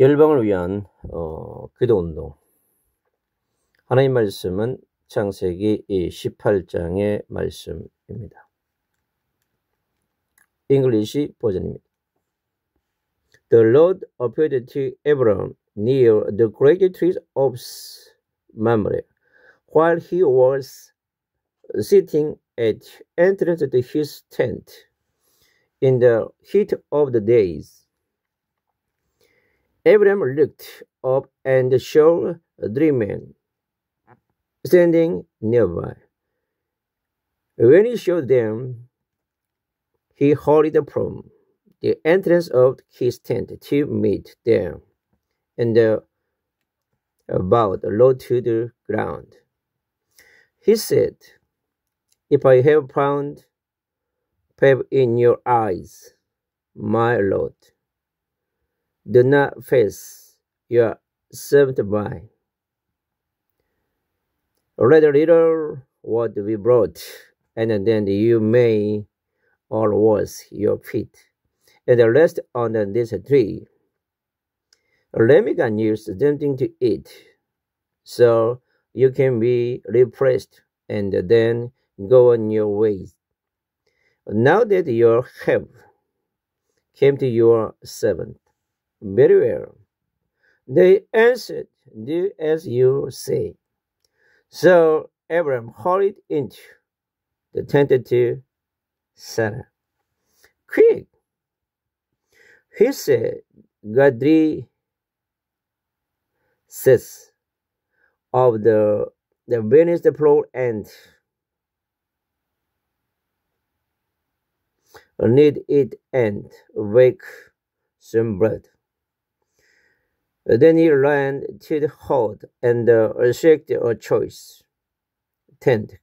열방을 위한 기도 운동. 하나님 말씀은 창세기 18장의 말씀입니다. English 버전입니다. The Lord appeared to Abram near the great tree of Mamre, while he was sitting at the entrance to his tent in the heat of the days. Abram looked up and saw 3 men standing nearby. When he saw them, he hurried from the entrance of his tent to meet them and bowed low to the ground. He said, "If I have found favor in your eyes, my Lord, do not pass your servant by. Let a little wood be brought, and then you may all wash your feet, and rest under this tree. Let me get you something to eat, so you can be refreshed, and then go on your way. Now that your help came to your servant." "Very well," they answered, "do as you say." So Abram hurried into the tent to Sarah. "Quick," he said, "get 3 sets of the finest flour and knead it and bake some bread." Then he ran to the hut and shaked a choice tent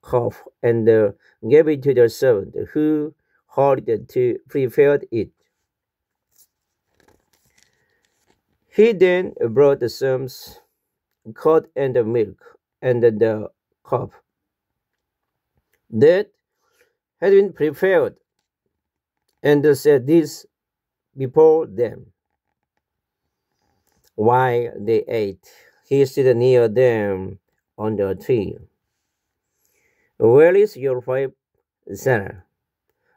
calf and gave it to the servant, who hurried to prepare it. He then brought some curd and milk and the cup that had been prepared, and set this before them. While they ate, he stood near them on the tree. "Where is your wife Sarah?"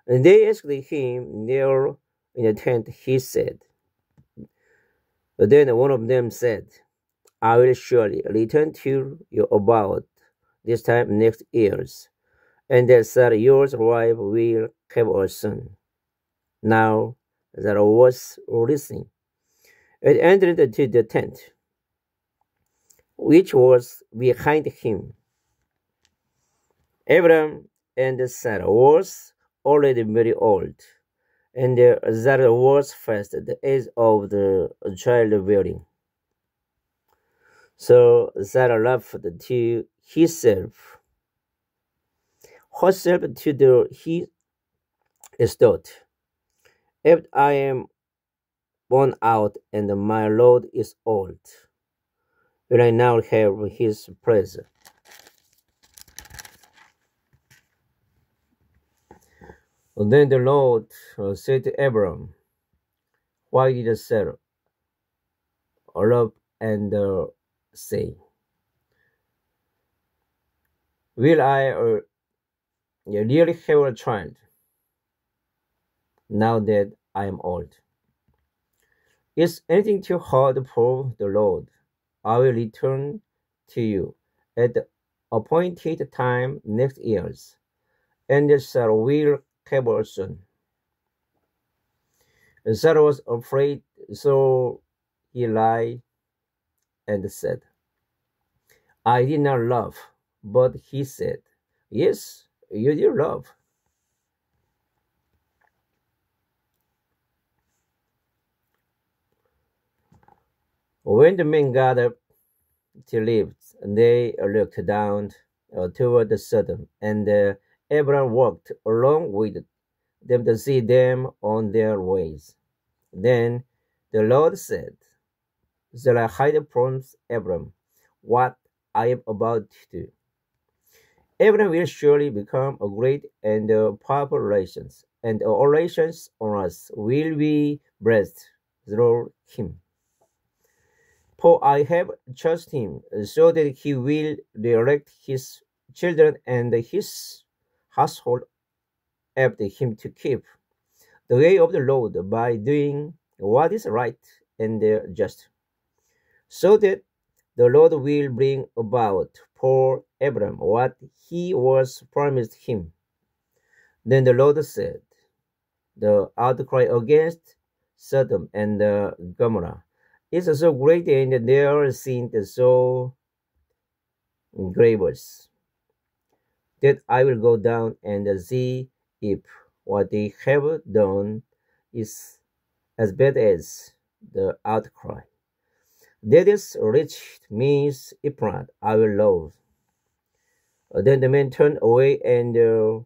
They asked him. "There in the tent," he said. Then one of them said, "I will surely return to you about this time next year, and that Sarah your wife will have a son." Now Sarah was listening and entered into the tent, which was behind him. Abram and Sarah was already very old, and Sarah was past the age of the childbearing. So Sarah laughed to herself to his thought, "If I am worn out and my Lord is old, will I now have his pleasure?" Then the Lord said to Abram, "Why did Sarah laugh and say, 'Will I really have a child now that I am old?' Is anything too hard for the Lord? I will return to you at the appointed time next year, and Sarah will have a son." Sarah was afraid, so he lied and said, "I did not laugh." But he said, "Yes, you did laugh." When the men got up to leave, they looked down toward Sodom, and Abram walked along with them to see them on their ways. Then the Lord said, "Shall I hide from Abram what I am about to do? Abram will surely become a great and powerful nation, and all nations on us will be blessed through him." For I have trusted him, so that he will direct his children and his household after him to keep the way of the Lord by doing what is right and just, so that the Lord will bring about for Abram what he was promised him. Then the Lord said, the outcry against Sodom and Gomorrah is so great, and their sin so grievous, that I will go down and see if what they have done is as bad as the outcry. That is reached means Ephraim I will love. Then the man turned away and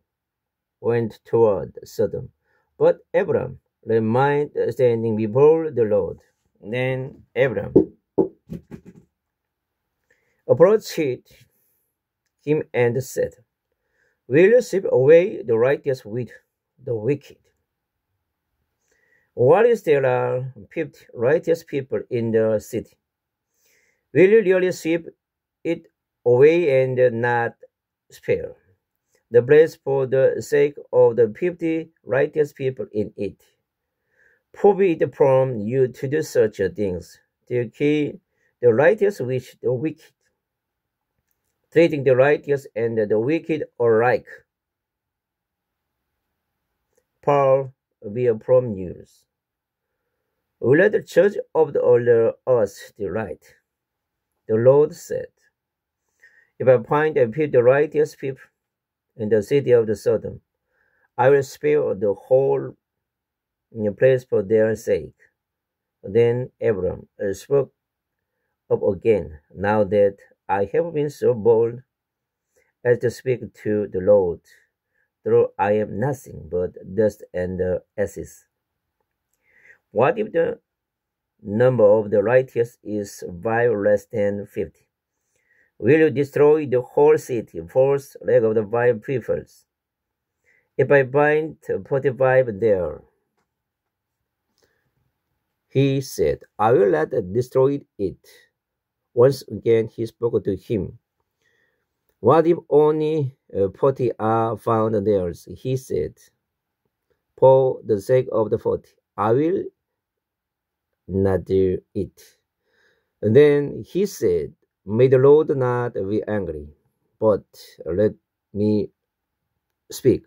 went toward Sodom. But Abram remained standing before the Lord. Then Abram approached him and said, will you sweep away the righteous with the wicked? What is there are 50 righteous people in the city? Will you really sweep it away and not spare the place for the sake of the 50 righteous people in it? Forbid from you to do such things, to kill the righteous with the wicked, treating the righteous and the wicked alike. Paul be from news. Let the church of the older us the right. The Lord said, if I find and put the righteous people in the city of the Sodom, I will spare the whole place for their sake. Then Abram spoke up again, now that I have been so bold as to speak to the Lord, though I am nothing but dust and ashes. What if the number of the righteous is by less than 50? Will you destroy the whole city, first leg of the 5 peoples? If I bind 45 there, he said, I will not destroy it. Once again he spoke to him. What if only 40 are found there? He said, for the sake of the 40, I will not do it. And then he said, may the Lord not be angry, but let me speak.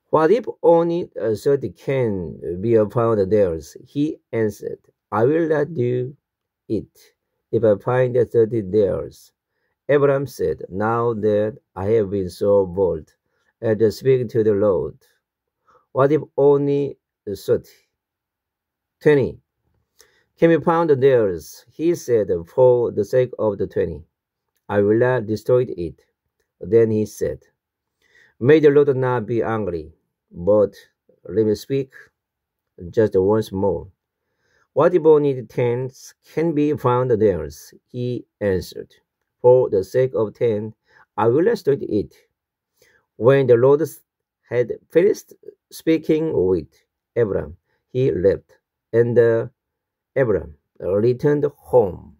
What if only 30 can be found there? He answered, I will not do it if I find 30 there. Abraham said, now that I have been so bold as to speak to the Lord, what if only 30? 20 can be found there? He said, for the sake of the 20, I will not destroy it. Then he said, may the Lord not be angry, but let me speak just once more. What if only 10 can be found there? He answered, for the sake of 10, I will not destroy it. When the Lord had finished speaking with Abram, he left, and Abram returned home.